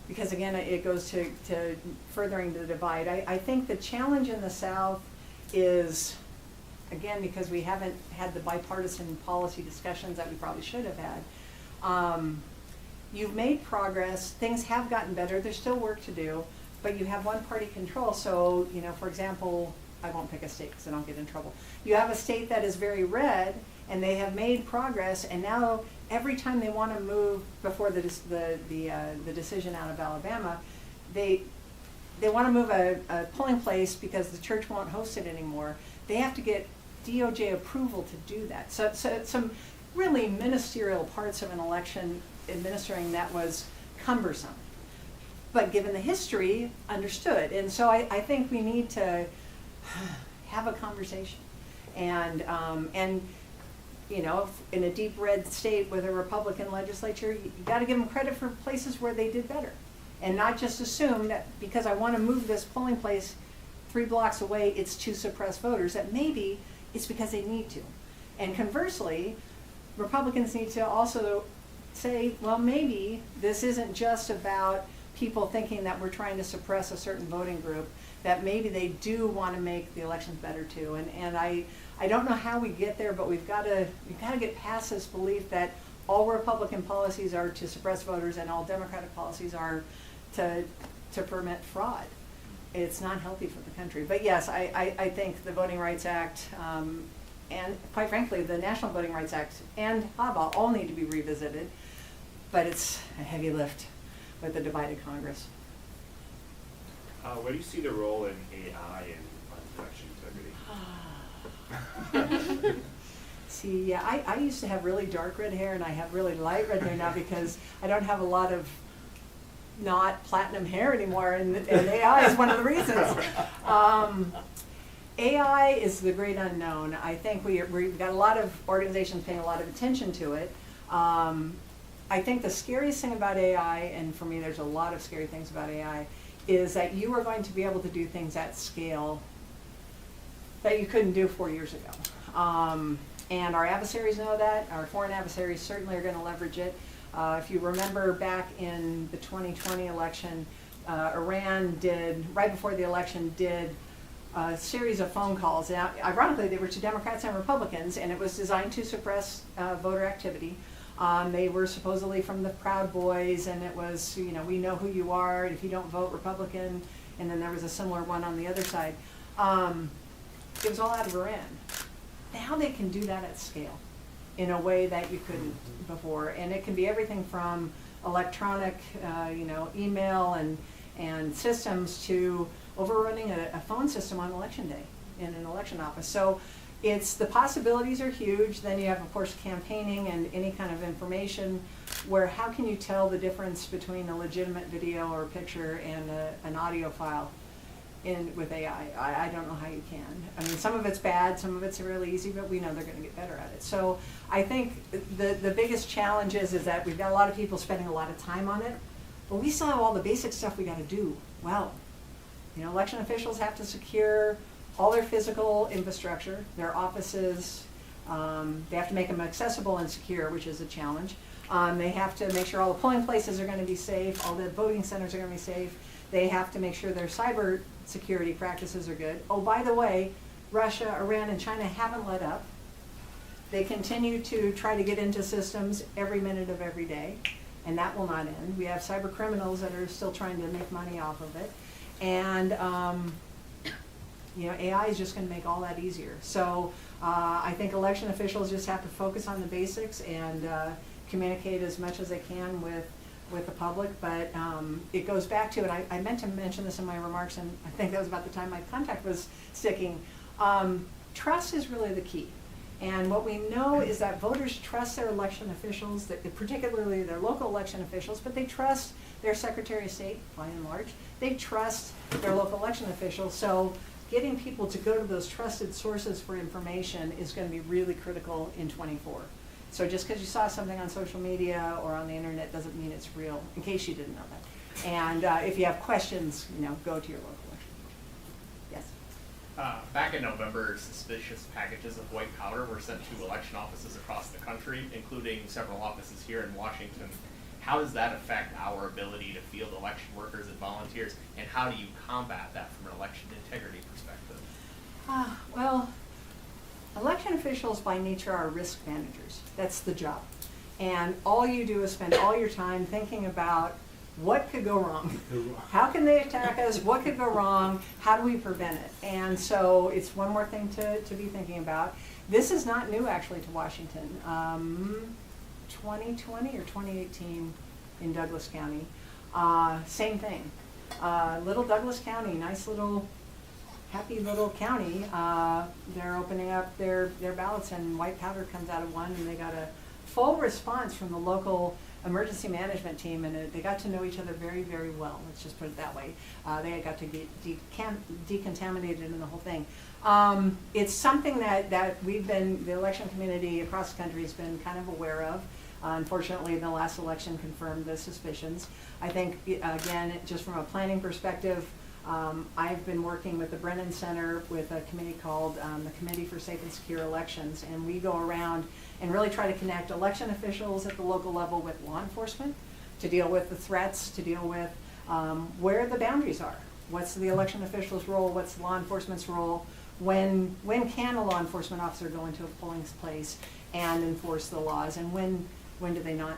because again it goes to furthering the divide. I think the challenge in the South is, again, because we haven't had the bipartisan policy discussions that we probably should have had. You've made progress, things have gotten better, there's still work to do, but you have one party control. So, for example, I won't pick a state because I don't get in trouble. You have a state that is very red and they have made progress, and now every time they want to move before the decision out of Alabama, they want to move a polling place because the church won't host it anymore. They have to get DOJ approval to do that. So some really ministerial parts of an election administering that was cumbersome. But given the history, understood. And so I think we need to have a conversation. And in a deep red state with a Republican legislature, you got to give them credit for places where they did better. And not just assume that because I want to move this polling place 3 blocks away, it's to suppress voters, that maybe it's because they need to. And conversely, Republicans need to also say, well, maybe this isn't just about people thinking that we're trying to suppress a certain voting group, that maybe they do want to make the elections better too. And I don't know how we get there, but we've got to get past this belief that all Republican policies are to suppress voters and all Democratic policies are to permit fraud. It's not healthy for the country. But yes, I think the Voting Rights Act and quite frankly the National Voting Rights Act and HABA all need to be revisited, but it's a heavy lift with a divided Congress. Where do you see the role in AI in election integrity? See, yeah, I used to have really dark red hair and I have really light red hair now because I don't have a lot of not platinum hair anymore, and AI is one of the reasons. AI is the great unknown. I think we've got a lot of organizations paying a lot of attention to it. I think the scariest thing about AI, and for me there's a lot of scary things about AI, is that you are going to be able to do things at scale that you couldn't do 4 years ago. And our adversaries know that. Our foreign adversaries certainly are going to leverage it. If you remember back in the 2020 election, Iran did, right before the election, did a series of phone calls. Now, ironically, they were to Democrats and Republicans, and it was designed to suppress voter activity. They were supposedly from the Proud Boys, and it was, we know who you are, if you don't vote Republican, and then there was a similar one on the other side. it was all out of Iran. Now they can do that at scale in a way that you couldn't before. And it can be everything from electronic, email and systems to overrunning a phone system on election day in an election office. So the possibilities are huge. Then you have, of course, campaigning and any kind of information where how can you tell the difference between a legitimate video or picture and an audio file with AI. I don't know how you can. I mean, some of it's bad, some of it's really easy, but we know they're going to get better at it. So I think the biggest challenge is that we've got a lot of people spending a lot of time on it, but we still have all the basic stuff we got to do well. Election officials have to secure all their physical infrastructure, their offices. They have to make them accessible and secure, which is a challenge. They have to make sure all the polling places are going to be safe, all the voting centers are going to be safe. They have to make sure their cyber security practices are good. Oh, by the way, Russia, Iran, and China haven't let up. They continue to try to get into systems every minute of every day, and that will not end. We have cyber criminals that are still trying to make money off of it. And AI is just going to make all that easier. So I think election officials just have to focus on the basics and communicate as much as they can with the public. But it goes back to, and I meant to mention this in my remarks, and I think that was about the time my contact was sticking. Trust is really the key. And what we know is that voters trust their election officials, particularly their local election officials, but they trust their Secretary of State, by and large. They trust their local election officials. So getting people to go to those trusted sources for information is going to be really critical in '24. So just because you saw something on social media or on the internet doesn't mean it's real, in case you didn't know that. And if you have questions, go to your local election. Yes? Back in November, suspicious packages of white powder were sent to election offices across the country, including several offices here in Washington. How does that affect our ability to field election workers and volunteers, and how do you combat that from an election integrity perspective? Well, election officials by nature are risk managers. That's the job. And all you do is spend all your time thinking about what could go wrong. How can they attack us? What could go wrong? How do we prevent it? And so it's one more thing to be thinking about. This is not new, actually, to Washington. 2020 or 2018 in Douglas County, same thing. Little Douglas County, nice little, happy little county. They're opening up their ballots, and white powder comes out of one, and they got a full response from the local emergency management team, and they got to know each other very, very well. Let's just put it that way. They got to get decontaminated in the whole thing. It's something that the election community across the country has been kind of aware of. Unfortunately, the last election confirmed the suspicions. I think, again, just from a planning perspective, I've been working with the Brennan Center with a committee called the Committee for Safe and Secure Elections, and we go around and really try to connect election officials at the local level with law enforcement to deal with the threats, to deal with where the boundaries are. What's the election official's role? What's law enforcement's role? When can a law enforcement officer go into a polling place and enforce the laws, and when do they not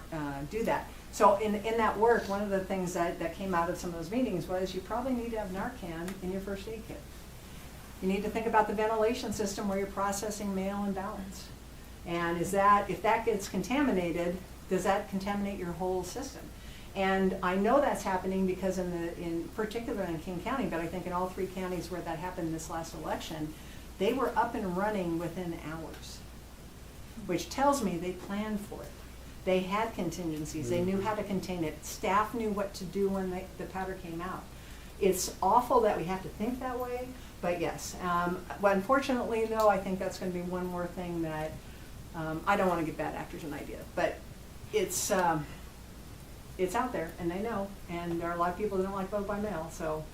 do that? So in that work, one of the things that came out of some of those meetings was you probably need to have Narcan in your first aid kit. You need to think about the ventilation system where you're processing mail and ballots. And if that gets contaminated, does that contaminate your whole system? And I know that's happening because in particular in King County, but I think in all three counties where that happened this last election, they were up and running within hours, which tells me they planned for it. They had contingencies. They knew how to contain it. Staff knew what to do when the powder came out. It's awful that we have to think that way, but yes. Well, unfortunately, though, I think that's going to be one more thing that I don't want to give bad actors an idea, but it's out there, and they know, and there are a lot of people who don't like vote by mail, so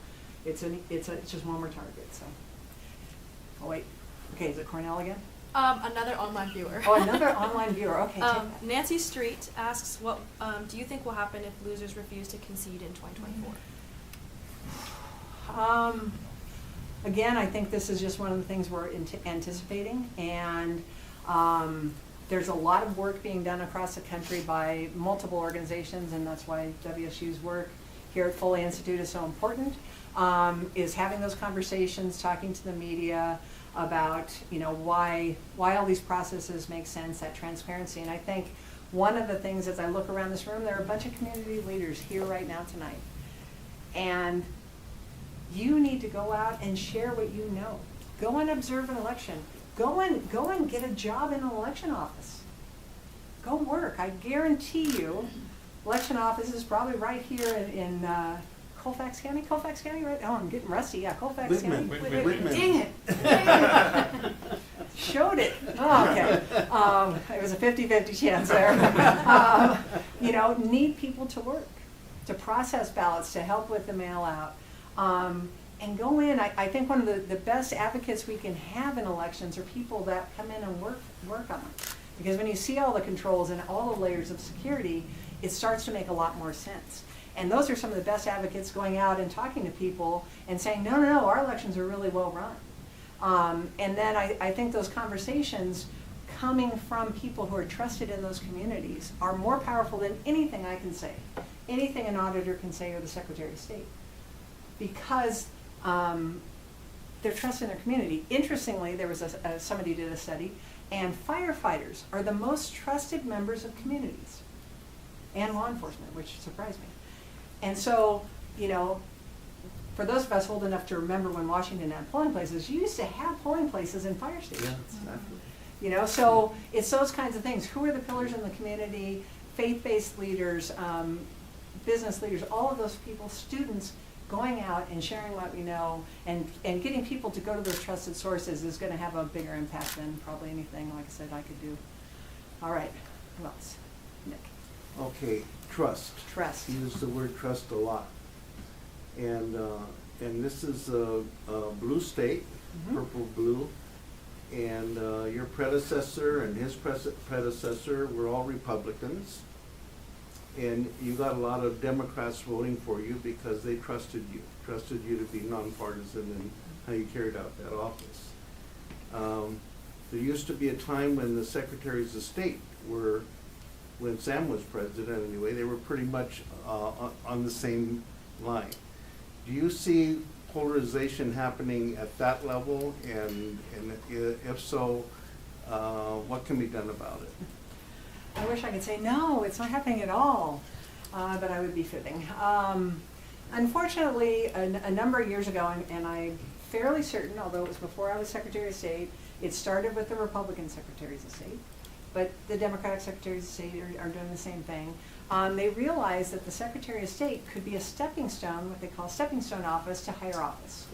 it's just one more target. So, oh wait, okay, is it Cornell again? Another online viewer. Oh, another online viewer. Okay. Take that. Nancy Street asks, "What do you think will happen if losers refuse to concede in 2024?" Again, I think this is just one of the things we're anticipating, and there's a lot of work being done across the country by multiple organizations, and that's why WSU's work here at Foley Institute is so important, is having those conversations, talking to the media about, you know, why all these processes make sense, that transparency. And I think one of the things, as I look around this room, there are a bunch of community leaders here right now tonight. And you need to go out and share what you know. Go and observe an election. Go and get a job in an election office. Go work. I guarantee you, election office is probably right here in Colfax County. Colfax County, right? Oh, I'm getting rusty. Yeah, Colfax County. Whitman. Dang it. Dang it. Showed it. Oh, okay. It was a 50-50 chance there. You know, need people to work, to process ballots, to help with the mail out. And go in. I think one of the best advocates we can have in elections are people that come in and work on them. Because when you see all the controls and all the layers of security, it starts to make a lot more sense. And those are some of the best advocates going out and talking to people and saying, no, our elections are really well run. And then I think those conversations coming from people who are trusted in those communities are more powerful than anything I can say, anything an auditor can say or the Secretary of State. Because they're trusted in their community. Interestingly, there was somebody did a study, and firefighters are the most trusted members of communities and law enforcement, which surprised me. And so, you know, for those of us old enough to remember when Washington had polling places, you used to have polling places in fire stations. Yeah, exactly. You know, so it's those kinds of things. Who are the pillars in the community? Faith-based leaders, business leaders, all of those people, students, going out and sharing what we know and getting people to go to those trusted sources is going to have a bigger impact than probably anything, like I said, I could do. All right, who else? Nick. Okay, trust. Trust. You use the word trust a lot. And this is a blue state, purple blue, and your predecessor and his predecessor were all Republicans. And you got a lot of Democrats voting for you because they trusted you to be nonpartisan in how you carried out that office. There used to be a time when the secretaries of state were, when Sam was president anyway, they were pretty much on the same line. Do you see polarization happening at that level? And if so, what can be done about it? I wish I could say, no, it's not happening at all, but I would be fibbing. Unfortunately, a number of years ago, and I'm fairly certain, although it was before I was Secretary of State, it started with the Republican Secretaries of State, but the Democratic Secretaries of State are doing the same thing. They realized that the Secretary of State could be a stepping stone, what they call stepping stone office, to higher office.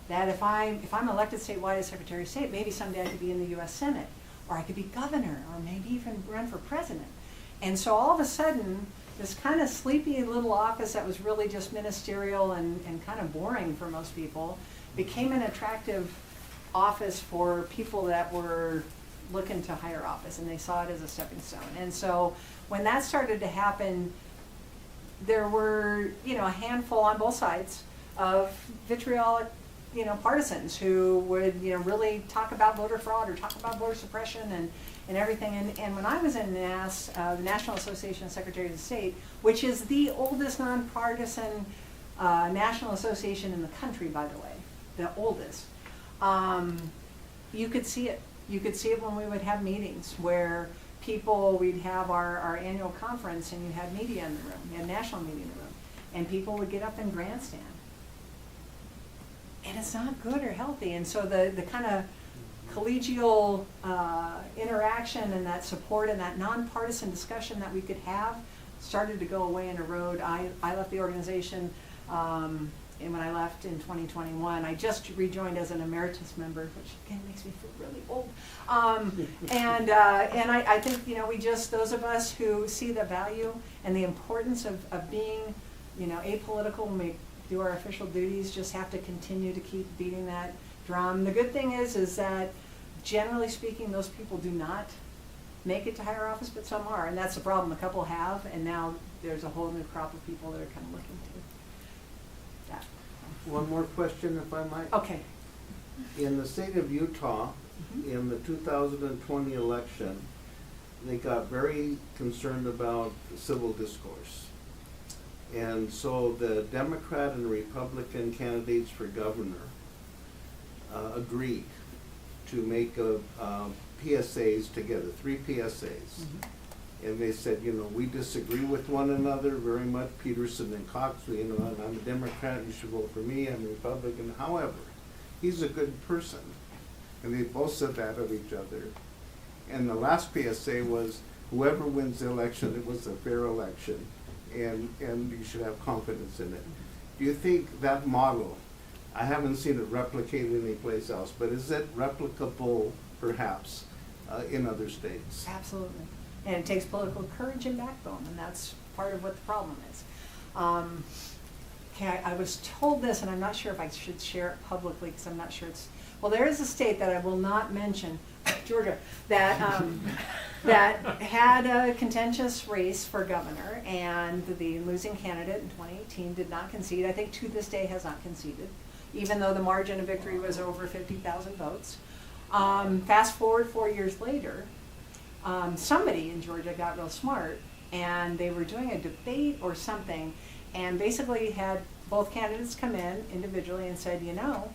That if I'm elected statewide as Secretary of State, maybe someday I could be in the U.S. Senate, or I could be governor, or maybe even run for president. And so all of a sudden, this kind of sleepy little office that was really just ministerial and kind of boring for most people became an attractive office for people that were looking to higher office, and they saw it as a stepping stone. And so when that started to happen, there were, you know, a handful on both sides of vitriolic, you know, partisans who would, you know, really talk about voter fraud or talk about voter suppression and everything. And when I was in NAS, the National Association of Secretaries of State, which is the oldest nonpartisan national association in the country, by the way, the oldest, you could see it. You could see it when we would have meetings where we'd have our annual conference and you had media in the room, you had national media in the room, and people would get up and grandstand. And it's not good or healthy. And so the kind of collegial interaction and that support and that nonpartisan discussion that we could have started to go away and erode. I left the organization, and when I left in 2021, I just rejoined as an emeritus member, which again makes me feel really old. And I think, you know, those of us who see the value and the importance of being, you know, apolitical when we do our official duties, just have to continue to keep beating that drum. The good thing is that generally speaking, those people do not make it to higher office, but some are, and that's the problem. A couple have, and now there's a whole new crop of people that are kind of looking to that. One more question, if I might. Okay. In the state of Utah, in the 2020 election, they got very concerned about civil discourse. And so the Democrat and Republican candidates for governor agreed to make PSAs together, 3 PSAs. And they said, you know, we disagree with one another very much, Peterson and Cox, you know, and I'm a Democrat, you should vote for me, I'm a Republican. However, he's a good person. And they both said that of each other. And the last PSA was, whoever wins the election, it was a fair election, and you should have confidence in it. Do you think that model, I haven't seen it replicated anyplace else, but is it replicable perhaps in other states? Absolutely. And it takes political courage and backbone, and that's part of what the problem is. Okay, I was told this, and I'm not sure if I should share it publicly because I'm not sure it's, well, there is a state that I will not mention, Georgia, that that had a contentious race for governor, and the losing candidate in 2018 did not concede. I think to this day has not conceded, even though the margin of victory was over 50,000 votes. Fast forward 4 years later, somebody in Georgia got real smart, and they were doing a debate or something, and basically had both candidates come in individually and said, you know,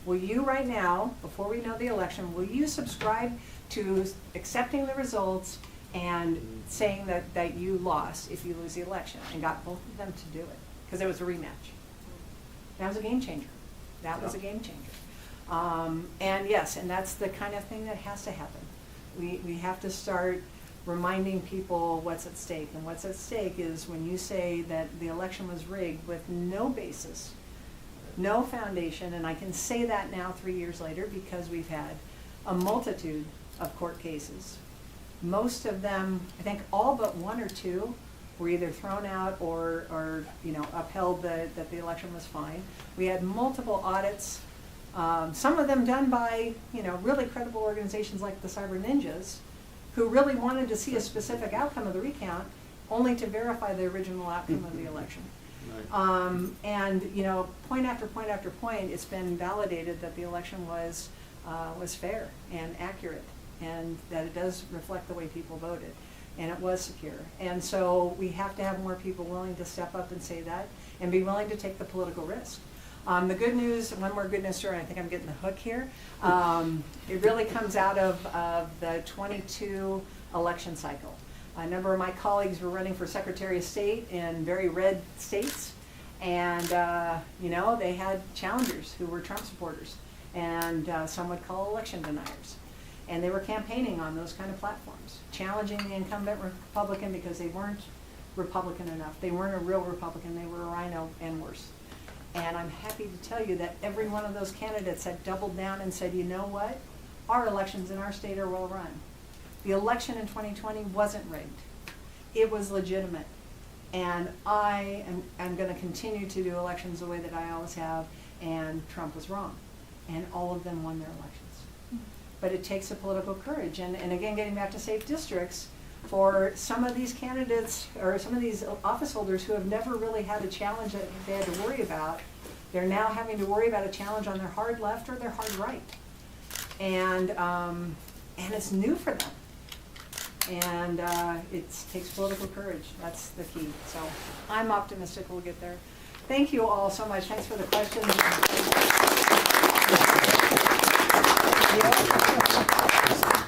will you right now, before we know the election, will you subscribe to accepting the results and saying that you lost if you lose the election? And got both of them to do it, because it was a rematch. That was a game changer. That was a game changer. And yes, and that's the kind of thing that has to happen. We have to start reminding people what's at stake. And what's at stake is when you say that the election was rigged with no basis, no foundation, and I can say that now 3 years later because we've had a multitude of court cases. Most of them, I think all but 1 or 2, were either thrown out or you know, upheld that the election was fine. We had multiple audits, some of them done by, you know, really credible organizations like the Cyber Ninjas, who really wanted to see a specific outcome of the recount, only to verify the original outcome of the election. Right. And you know, point after point after point, it's been validated that the election was fair and accurate, and that it does reflect the way people voted, and it was secure. And so we have to have more people willing to step up and say that, and be willing to take the political risk. The good news, one more good news story, I think I'm getting the hook here. It really comes out of the 22 election cycle. A number of my colleagues were running for Secretary of State in very red states, and you know, they had challengers who were Trump supporters, and some would call election deniers. And they were campaigning on those kind of platforms, challenging the incumbent Republican because they weren't Republican enough. They weren't a real Republican, they were a rhino and worse. And I'm happy to tell you that every one of those candidates had doubled down and said, you know what? Our elections in our state are well run. The election in 2020 wasn't rigged. It was legitimate. And I'm going to continue to do elections the way that I always have, and Trump was wrong. And all of them won their elections. But it takes a political courage. And again, getting back to safe districts, for some of these candidates or some of these office holders who have never really had a challenge that they had to worry about, they're now having to worry about a challenge on their hard left or their hard right. And it's new for them. And it takes political courage. That's the key. So I'm optimistic we'll get there. Thank you all so much. Thanks for the questions. Yeah.